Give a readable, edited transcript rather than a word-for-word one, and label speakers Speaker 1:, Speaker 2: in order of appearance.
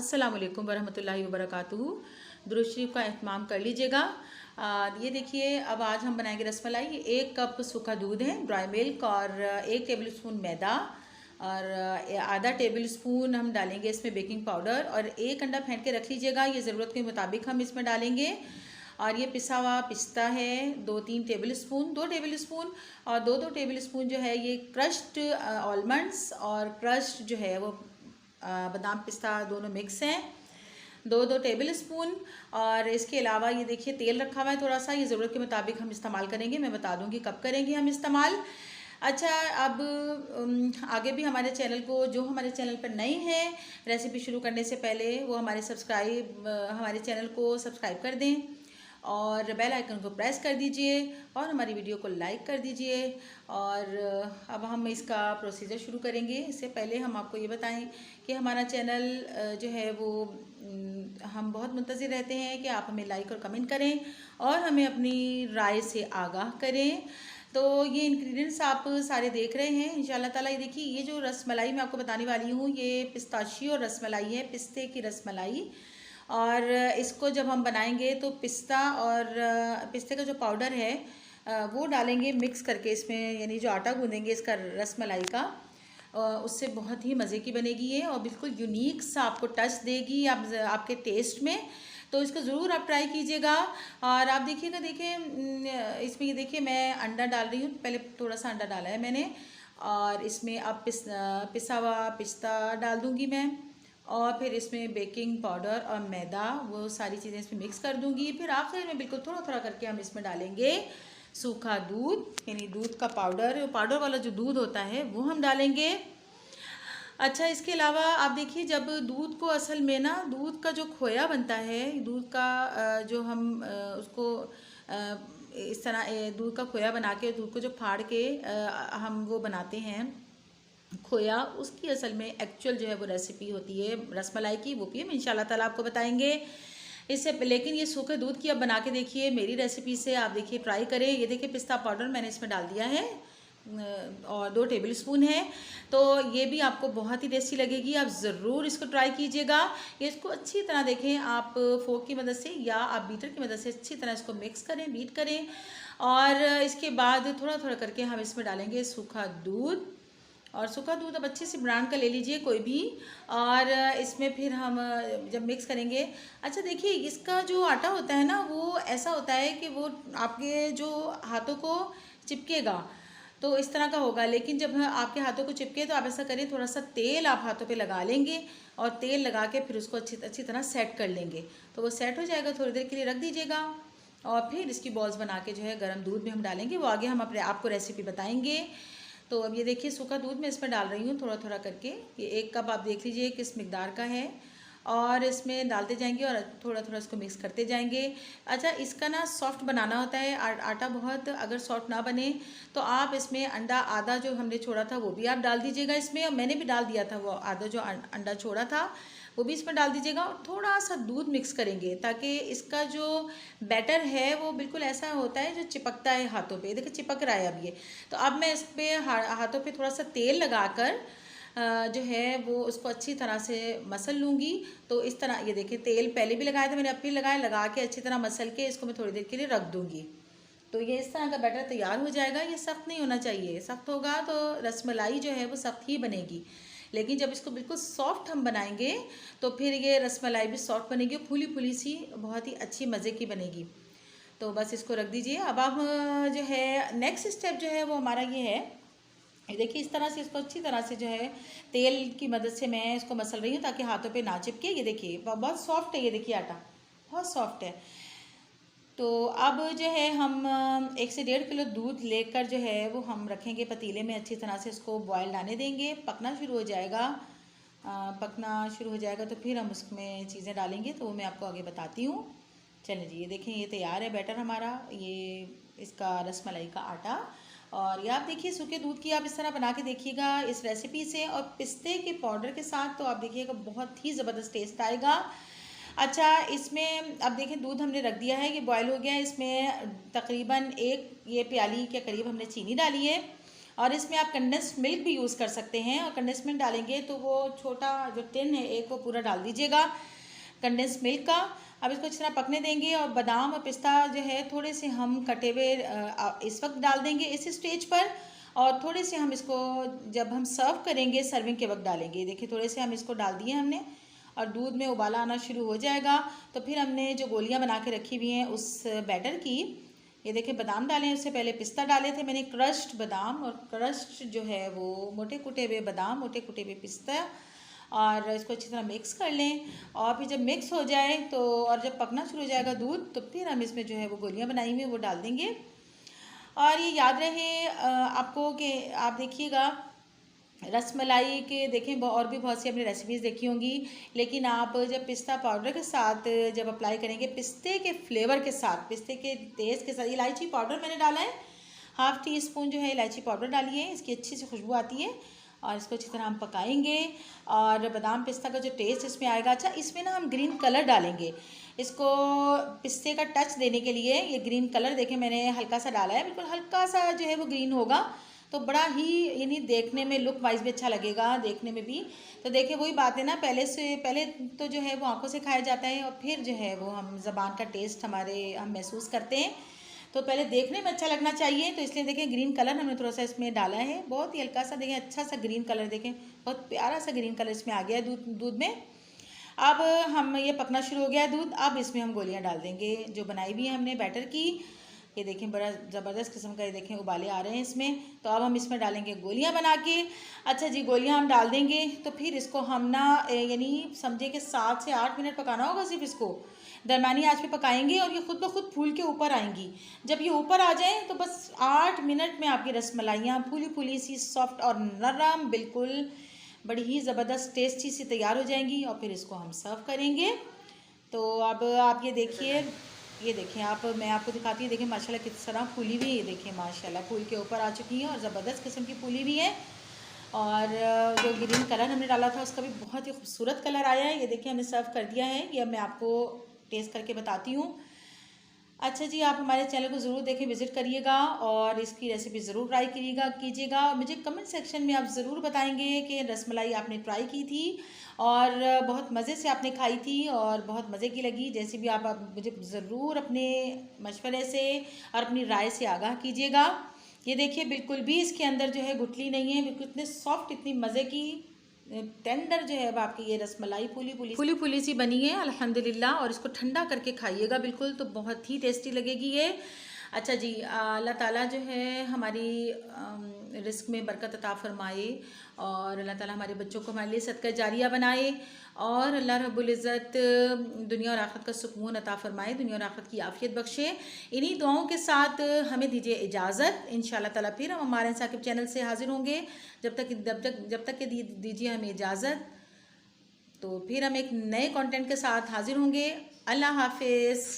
Speaker 1: अस्सलाम वालेकुम वरहमतुल्लाहि वबरकातुहू। दुरूद शरीफ का एहतमाम कर लीजिएगा। ये देखिए, अब आज हम बनाएंगे रसमलाई। 1 कप सूखा दूध है, ड्राई मिल्क, और 1 टेबल स्पून मैदा, और आधा टेबल स्पून हम डालेंगे इसमें बेकिंग पाउडर, और 1 अंडा फेंट के रख लीजिएगा। ये ज़रूरत के मुताबिक हम इसमें डालेंगे। और ये पिसा हुआ पिस्ता है 2-3 टेबल स्पून, 2 टेबल स्पून, और 2-2 टेबल स्पून जो है ये क्रश्ड आलमंड्स, और क्रश्ड जो है वो बादाम पिस्ता दोनों मिक्स हैं, 2-2 टेबल स्पून। और इसके अलावा ये देखिए तेल रखा हुआ है थोड़ा सा, ये ज़रूरत के मुताबिक हम इस्तेमाल करेंगे। मैं बता दूंगी कब करेंगे हम इस्तेमाल। अच्छा, अब आगे भी हमारे चैनल को, जो हमारे चैनल पर नए हैं, रेसिपी शुरू करने से पहले वो हमारे चैनल को सब्सक्राइब कर दें और बेल आइकन को प्रेस कर दीजिए और हमारी वीडियो को लाइक कर दीजिए। और अब हम इसका प्रोसीजर शुरू करेंगे। इससे पहले हम आपको ये बताएं कि हमारा चैनल जो है वो हम बहुत मुंतज़िर रहते हैं कि आप हमें लाइक और कमेंट करें और हमें अपनी राय से आगाह करें। तो ये इंग्रेडिएंट्स आप सारे देख रहे हैं इंशाल्लाह ताला। ये देखिए, ये जो रसमलाई मैं आपको बताने वाली हूँ, ये पिस्ताशियो रसमलाई है, पिस्ते की रसमलाई। और इसको जब हम बनाएंगे तो पिस्ता और पिस्ते का जो पाउडर है वो डालेंगे मिक्स करके इसमें, यानी जो आटा गूंदेंगे इसका रसमलाई का, उससे बहुत ही मज़े की बनेगी ये, और बिल्कुल यूनिक सा आपको टच देगी आपके टेस्ट में। तो इसको ज़रूर आप ट्राई कीजिएगा। और आप देखिएगा, देखिए इसमें ये देखिए मैं अंडा डाल रही हूँ। पहले थोड़ा सा अंडा डाला है मैंने, और इसमें अब पिसा हुआ पिस्ता डाल दूँगी मैं, और फिर इसमें बेकिंग पाउडर और मैदा, वो सारी चीज़ें इसमें मिक्स कर दूंगी। फिर आखिर में बिल्कुल थोड़ा थोड़ा करके हम इसमें डालेंगे सूखा दूध, यानी दूध का पाउडर, पाउडर वाला जो दूध होता है वो हम डालेंगे। अच्छा, इसके अलावा आप देखिए, जब दूध को असल में ना, दूध का जो खोया बनता है, दूध का जो हम उसको इस तरह दूध का खोया बना के, दूध को जो फाड़ के हम वो बनाते हैं खोया, उसकी असल में एक्चुअल जो है वो रेसिपी होती है रसमलाई की, वो भी हम इंशाल्लाह ताला आपको बताएंगे इससे। लेकिन ये सूखे दूध की अब बना के देखिए मेरी रेसिपी से, आप देखिए ट्राई करें। ये देखिए पिस्ता पाउडर मैंने इसमें डाल दिया है और 2 टेबल स्पून है, तो ये भी आपको बहुत ही टेस्टी लगेगी। आप ज़रूर इसको ट्राई कीजिएगा। ये इसको अच्छी तरह देखें आप फोक की मदद से या आप बीटर की मदद से अच्छी तरह इसको मिक्स करें, बीट करें। और इसके बाद थोड़ा थोड़ा करके हम इसमें डालेंगे सूखा दूध, और सूखा दूध अब अच्छे से ब्रांड का ले लीजिए कोई भी। और इसमें फिर हम जब मिक्स करेंगे, अच्छा देखिए, इसका जो आटा होता है ना, वो ऐसा होता है कि वो आपके जो हाथों को चिपकेगा तो इस तरह का होगा। लेकिन जब आपके हाथों को चिपके तो आप ऐसा करें, थोड़ा सा तेल आप हाथों पे लगा लेंगे, और तेल लगा के फिर उसको अच्छी तरह सेट कर लेंगे। तो वो सेट हो जाएगा, थोड़ी देर के लिए रख दीजिएगा, और फिर इसकी बॉल्स बना के जो है गर्म दूध में हम डालेंगे। वो आगे हम आपको रेसिपी बताएंगे। तो अब ये देखिए सूखा दूध मैं इसमें डाल रही हूँ थोड़ा थोड़ा करके। ये 1 कप आप देख लीजिए किस मिकदार का है, और इसमें डालते जाएंगे और थोड़ा थोड़ा इसको मिक्स करते जाएंगे। अच्छा, इसका ना सॉफ्ट बनाना होता है आटा बहुत, अगर सॉफ्ट ना बने तो आप इसमें अंडा आधा जो हमने छोड़ा था वो भी आप डाल दीजिएगा इसमें, और मैंने भी डाल दिया था वो आधा जो अंडा छोड़ा था वो भी इसमें डाल दीजिएगा, और थोड़ा सा दूध मिक्स करेंगे ताकि इसका जो बैटर है वो बिल्कुल ऐसा होता है जो चिपकता है हाथों पे। देखिए चिपक रहा है अब ये। तो अब मैं इस पर हाथों पे थोड़ा सा तेल लगाकर जो है वो उसको अच्छी तरह से मसल लूँगी। तो इस तरह ये देखिए, तेल पहले भी लगाया था मैंने, अब भी लगाया, लगा के अच्छी तरह मसल के इसको मैं थोड़ी देर के लिए रख दूँगी। तो ये इस तरह का बैटर तैयार हो जाएगा। ये सख्त नहीं होना चाहिए, सख्त होगा तो रसमलाई जो है वो सख्त ही बनेगी। लेकिन जब इसको बिल्कुल सॉफ्ट हम बनाएंगे तो फिर ये रसमलाई भी सॉफ्ट बनेगी, फूली फूली सी, बहुत ही अच्छी मज़े की बनेगी। तो बस इसको रख दीजिए। अब हम जो है नेक्स्ट स्टेप जो है वो हमारा ये है, ये देखिए इस तरह से इसको अच्छी तरह से जो है तेल की मदद से मैं इसको मसल रही हूँ ताकि हाथों पे ना चिपके। ये देखिए बहुत सॉफ्ट है, ये देखिए आटा बहुत सॉफ्ट है। तो अब जो है हम 1 से 1.5 किलो दूध लेकर जो है वो हम रखेंगे पतीले में, अच्छी तरह से इसको बॉयल आने देंगे। पकना शुरू हो जाएगा, पकना शुरू हो जाएगा तो फिर हम उसमें चीज़ें डालेंगे, तो वो मैं आपको आगे बताती हूँ। चलिए जी, ये देखें ये तैयार है बैटर हमारा, ये इसका रसमलाई का आटा। और ये आप देखिए सूखे दूध की आप इस तरह बना के देखिएगा इस रेसिपी से, और पिस्ते के पाउडर के साथ तो आप देखिएगा बहुत ही ज़बरदस्त टेस्ट आएगा। अच्छा, इसमें अब देखें दूध हमने रख दिया है, ये बॉयल हो गया है। इसमें तकरीबन 1 ये प्याली के करीब हमने चीनी डाली है, और इसमें आप कंडेंस्ड मिल्क भी यूज़ कर सकते हैं, और कंडेंस्ड मिल्क डालेंगे तो वो छोटा जो टिन है एक वो पूरा डाल दीजिएगा कंडेंस्ड मिल्क का। अब इसको इस तरह पकने देंगे, और बादाम और पिस्ता जो है थोड़े से हम कटे हुए इस वक्त डाल देंगे इस स्टेज पर, और थोड़े से हम इसको जब हम सर्व करेंगे सर्विंग के वक्त डालेंगे। देखिए थोड़े से हम इसको डाल दिए हमने, और दूध में उबाला आना शुरू हो जाएगा तो फिर हमने जो गोलियां बना के रखी हुई हैं उस बैटर की, ये देखिए बादाम डाले हैं, उससे पहले पिस्ता डाले थे मैंने, क्रश्ड बादाम और क्रश्ड जो है वो मोटे कुटे हुए बादाम, मोटे कुटे हुए पिस्ता, और इसको अच्छी तरह मिक्स कर लें। और फिर जब मिक्स हो जाए तो और जब पकना शुरू हो जाएगा दूध, तो फिर हम इसमें जो है वो गोलियां बनाई हुई वो डाल देंगे। और ये याद रहे आपको कि आप देखिएगा रसमलाई के देखें और भी बहुत सी अपनी रेसिपीज़ देखी होंगी, लेकिन आप जब पिस्ता पाउडर के साथ जब अप्लाई करेंगे, पिस्ते के फ्लेवर के साथ, पिस्ते के टेस्ट के साथ, इलायची पाउडर मैंने डाला है, 1/2 टीस्पून जो है इलायची पाउडर डाली है, इसकी अच्छी सी खुशबू आती है। और इसको अच्छी तरह हम पकाएंगे, और बादाम पिस्ता का जो टेस्ट इसमें आएगा। अच्छा, इसमें ना हम ग्रीन कलर डालेंगे, इसको पिस्ते का टच देने के लिए ये ग्रीन कलर देखें मैंने हल्का सा डाला है, बिल्कुल हल्का सा जो है वो ग्रीन होगा तो बड़ा ही यानी देखने में लुक वाइज भी अच्छा लगेगा, देखने में भी। तो देखिए वही बात है ना, पहले तो जो है वो आंखों से खाया जाता है, और फिर जो है वो हम ज़बान का टेस्ट हम महसूस करते हैं। तो पहले देखने में अच्छा लगना चाहिए, तो इसलिए देखें ग्रीन कलर हमने थोड़ा सा इसमें डाला है, बहुत ही हल्का सा, देखें अच्छा सा ग्रीन कलर, देखें बहुत प्यारा सा ग्रीन कलर इसमें आ गया है दूध में। अब हम ये पकना शुरू हो गया है दूध, अब इसमें हम गोलियां डाल देंगे जो बनाई हुई है हमने बैटर की। ये देखें बड़ा ज़बरदस्त किस्म का, ये देखें उबाले आ रहे हैं इसमें, तो अब हम इसमें डालेंगे गोलियां बना के। अच्छा जी, गोलियां हम डाल देंगे तो फिर इसको हम ना यानी समझे कि 7 से 8 मिनट पकाना होगा, सिर्फ इसको दरमियानी आंच पे पकाएंगे, और ये खुद ब खुद फूल के ऊपर आएंगी। जब ये ऊपर आ जाए तो बस 8 मिनट में आपकी रसमलाइयाँ फूली फूली सी, सॉफ्ट और नरम, बिल्कुल बड़ी ही ज़बरदस्त टेस्टी सी तैयार हो जाएंगी, और फिर इसको हम सर्व करेंगे। तो अब आप ये देखिए, ये देखें आप, मैं आपको दिखाती हूँ, देखिए माशाल्लाह किस तरह फूली हुई है, ये देखिए माशाल्लाह फूल के ऊपर आ चुकी हैं और ज़बरदस्त किस्म की फूली हुई है। और जो ग्रीन कलर हमने डाला था उसका भी बहुत ही खूबसूरत कलर आया है। ये देखिए हमने सर्व कर दिया है, ये मैं आपको टेस्ट करके बताती हूँ। अच्छा जी, आप हमारे चैनल को ज़रूर देखें, विज़िट करिएगा, और इसकी रेसिपी ज़रूर ट्राई कीजिएगा। मुझे कमेंट सेक्शन में आप ज़रूर बताएंगे कि रसमलाई आपने ट्राई की थी और बहुत मज़े से आपने खाई थी और बहुत मज़े की लगी। जैसे भी आप मुझे ज़रूर अपने मशवरे से और अपनी राय से आगाह कीजिएगा। ये देखिए बिल्कुल भी इसके अंदर जो है गुठली नहीं है, बिल्कुल इतने सॉफ्ट, इतनी मज़े की टेंडर जो है अब आपकी ये रसमलाई फूली फूली सी बनी है अल्हम्दुलिल्लाह। और इसको ठंडा करके खाइएगा बिल्कुल, तो बहुत ही टेस्टी लगेगी ये। अच्छा जी, अल्लाह ताला जो है हमारी रिस्क में बरकत अता फरमाए, और अल्लाह ताला हमारे बच्चों को हमारे लिए सदका जारिया बनाए, और अल्लाह रब्बुल इज़्ज़त दुनिया और आखिरत का सुकून अता फरमाए, दुनिया और आखिरत की आफियत बख्शे। इन्हीं दुआओं के साथ हमें दीजिए इजाज़त। इंशाअल्लाह ताला फिर हम हमारे साकिब चैनल से हाजिर होंगे। जब तक के दीजिए हमें इजाज़त, तो फिर हम एक नए कंटेंट के साथ हाजिर होंगे। अल्लाह हाफिज़।